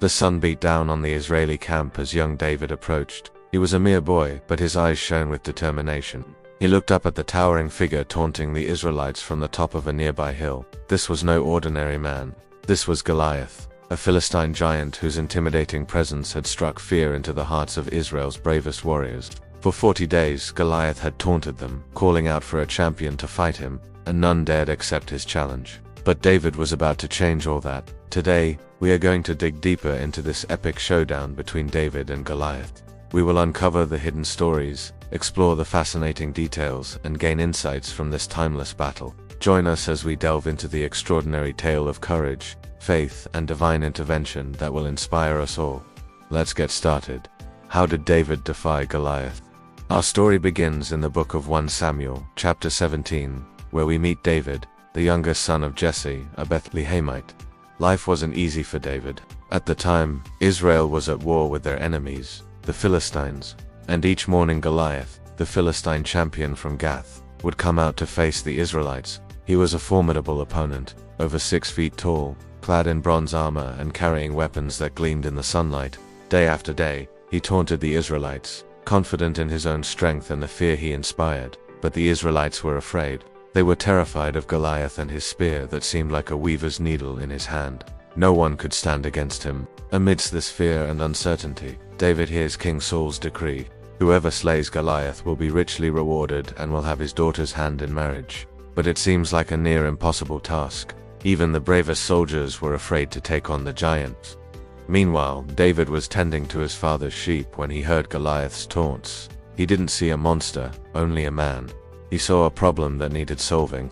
The sun beat down on the Israeli camp as young David approached. He was a mere boy, but his eyes shone with determination. He looked up at the towering figure taunting the Israelites from the top of a nearby hill. This was no ordinary man. This was Goliath, a Philistine giant whose intimidating presence had struck fear into the hearts of Israel's bravest warriors. For 40 days, Goliath had taunted them, calling out for a champion to fight him, and none dared accept his challenge. But David was about to change all that. Today, we are going to dig deeper into this epic showdown between David and Goliath. We will uncover the hidden stories, explore the fascinating details, and gain insights from this timeless battle. Join us as we delve into the extraordinary tale of courage, faith, and divine intervention that will inspire us all. Let's get started. How did David defy Goliath? Our story begins in the book of 1 Samuel, chapter 17, where we meet David, the youngest son of Jesse, a Bethlehemite. Life wasn't easy for David. At the time, Israel was at war with their enemies, the Philistines, and each morning Goliath, the Philistine champion from Gath, would come out to face the Israelites. He was a formidable opponent, over 6 feet tall, clad in bronze armor and carrying weapons that gleamed in the sunlight. Day after day, he taunted the Israelites, confident in his own strength and the fear he inspired. But the Israelites were afraid. They were terrified of Goliath and his spear that seemed like a weaver's needle in his hand. No one could stand against him. Amidst this fear and uncertainty, David hears King Saul's decree. Whoever slays Goliath will be richly rewarded and will have his daughter's hand in marriage. But it seems like a near impossible task. Even the bravest soldiers were afraid to take on the giants. Meanwhile, David was tending to his father's sheep when he heard Goliath's taunts. He didn't see a monster, only a man. He saw a problem that needed solving.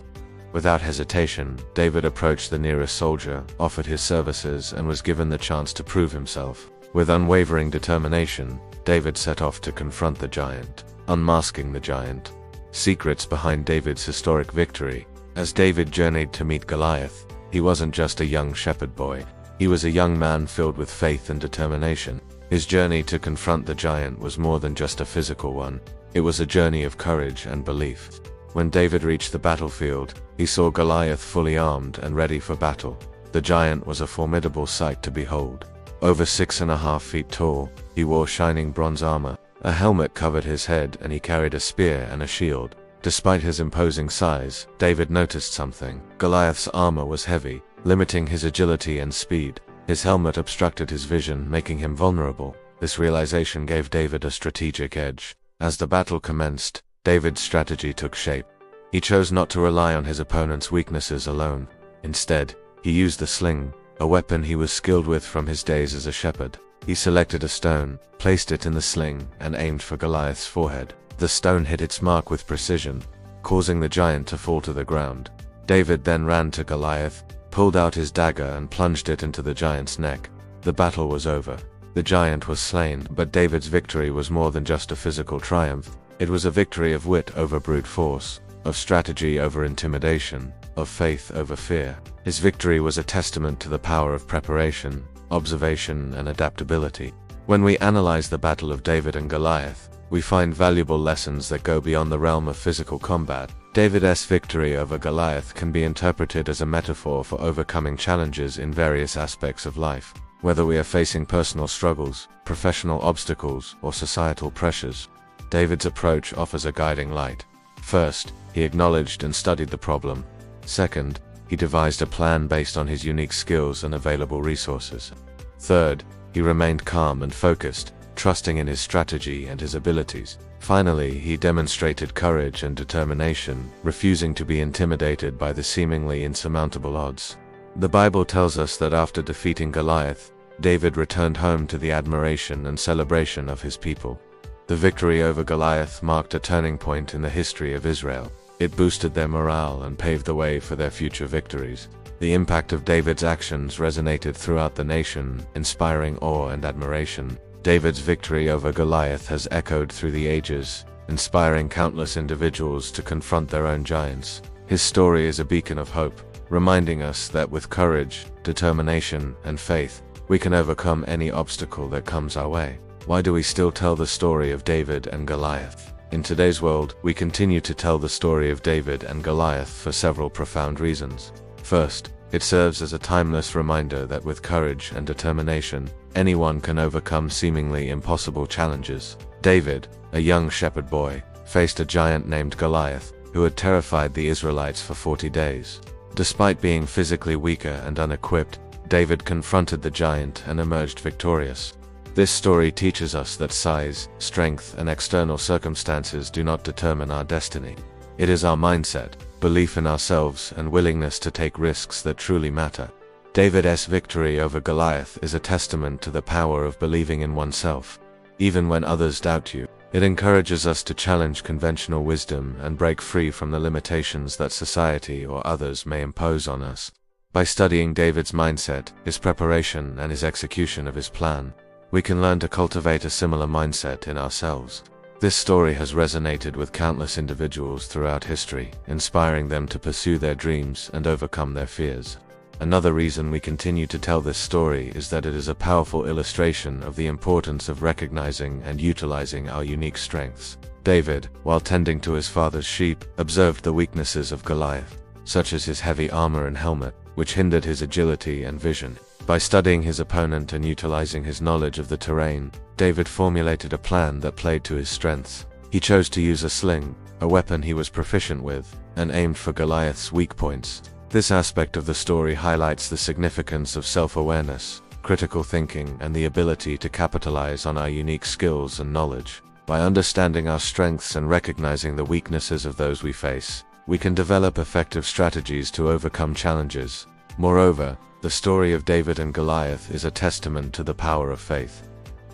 Without hesitation, David approached the nearest soldier, offered his services, and was given the chance to prove himself. With unwavering determination, David set off to confront the giant, unmasking the giant. Secrets behind David's historic victory. As David journeyed to meet Goliath, he wasn't just a young shepherd boy. He was a young man filled with faith and determination. His journey to confront the giant was more than just a physical one. It was a journey of courage and belief. When David reached the battlefield, he saw Goliath fully armed and ready for battle. The giant was a formidable sight to behold. Over 6.5 feet tall, he wore shining bronze armor. A helmet covered his head and he carried a spear and a shield. Despite his imposing size, David noticed something. Goliath's armor was heavy, limiting his agility and speed. His helmet obstructed his vision, making him vulnerable. This realization gave David a strategic edge. As the battle commenced, David's strategy took shape. He chose not to rely on his opponent's weaknesses alone. Instead, he used the sling, a weapon he was skilled with from his days as a shepherd. He selected a stone, placed it in the sling, and aimed for Goliath's forehead. The stone hit its mark with precision, causing the giant to fall to the ground. David then ran to Goliath, pulled out his dagger and plunged it into the giant's neck. The battle was over. The giant was slain, but David's victory was more than just a physical triumph. It was a victory of wit over brute force, of strategy over intimidation, of faith over fear. His victory was a testament to the power of preparation, observation, and adaptability. When we analyze the battle of David and Goliath, we find valuable lessons that go beyond the realm of physical combat. David's victory over Goliath can be interpreted as a metaphor for overcoming challenges in various aspects of life. Whether we are facing personal struggles, professional obstacles, or societal pressures, David's approach offers a guiding light. First, he acknowledged and studied the problem. Second, he devised a plan based on his unique skills and available resources. Third, he remained calm and focused, trusting in his strategy and his abilities. Finally, he demonstrated courage and determination, refusing to be intimidated by the seemingly insurmountable odds. The Bible tells us that after defeating Goliath, David returned home to the admiration and celebration of his people. The victory over Goliath marked a turning point in the history of Israel. It boosted their morale and paved the way for their future victories. The impact of David's actions resonated throughout the nation, inspiring awe and admiration. David's victory over Goliath has echoed through the ages, inspiring countless individuals to confront their own giants. His story is a beacon of hope, reminding us that with courage, determination, and faith, we can overcome any obstacle that comes our way. Why do we still tell the story of David and Goliath? In today's world, we continue to tell the story of David and Goliath for several profound reasons. First, It serves as a timeless reminder that with courage and determination, anyone can overcome seemingly impossible challenges. David, a young shepherd boy, faced a giant named Goliath, who had terrified the Israelites for 40 days. Despite being physically weaker and unequipped, David confronted the giant and emerged victorious. This story teaches us that size, strength, and external circumstances do not determine our destiny. It is our mindset, belief in ourselves, and willingness to take risks that truly matter. David's victory over Goliath is a testament to the power of believing in oneself. Even when others doubt you, it encourages us to challenge conventional wisdom and break free from the limitations that society or others may impose on us. By studying David's mindset, his preparation, and his execution of his plan, we can learn to cultivate a similar mindset in ourselves. This story has resonated with countless individuals throughout history, inspiring them to pursue their dreams and overcome their fears. Another reason we continue to tell this story is that it is a powerful illustration of the importance of recognizing and utilizing our unique strengths. David, while tending to his father's sheep, observed the weaknesses of Goliath, such as his heavy armor and helmet, which hindered his agility and vision. By studying his opponent and utilizing his knowledge of the terrain, David formulated a plan that played to his strengths. He chose to use a sling, a weapon he was proficient with, and aimed for Goliath's weak points. This aspect of the story highlights the significance of self-awareness, critical thinking, and the ability to capitalize on our unique skills and knowledge. By understanding our strengths and recognizing the weaknesses of those we face, we can develop effective strategies to overcome challenges. Moreover, the story of David and Goliath is a testament to the power of faith.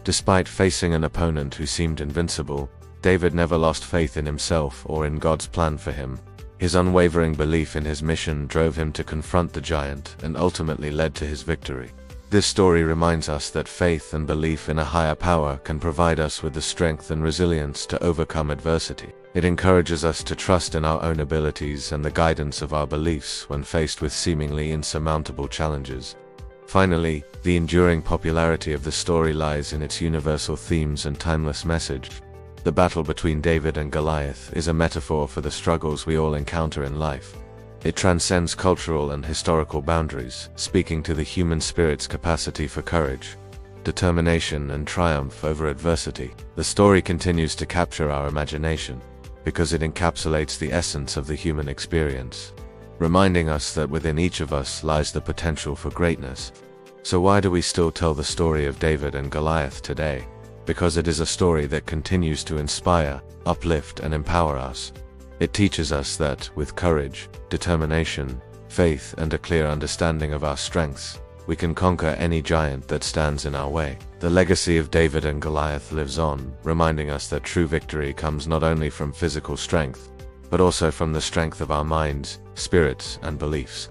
Despite facing an opponent who seemed invincible, David never lost faith in himself or in God's plan for him. His unwavering belief in his mission drove him to confront the giant and ultimately led to his victory. This story reminds us that faith and belief in a higher power can provide us with the strength and resilience to overcome adversity. It encourages us to trust in our own abilities and the guidance of our beliefs when faced with seemingly insurmountable challenges. Finally, the enduring popularity of the story lies in its universal themes and timeless message. The battle between David and Goliath is a metaphor for the struggles we all encounter in life. It transcends cultural and historical boundaries, speaking to the human spirit's capacity for courage, determination, and triumph over adversity. The story continues to capture our imagination, because it encapsulates the essence of the human experience, reminding us that within each of us lies the potential for greatness. So why do we still tell the story of David and Goliath today? Because it is a story that continues to inspire, uplift, and empower us. It teaches us that, with courage, determination, faith, and a clear understanding of our strengths, we can conquer any giant that stands in our way. The legacy of David and Goliath lives on, reminding us that true victory comes not only from physical strength, but also from the strength of our minds, spirits, and beliefs.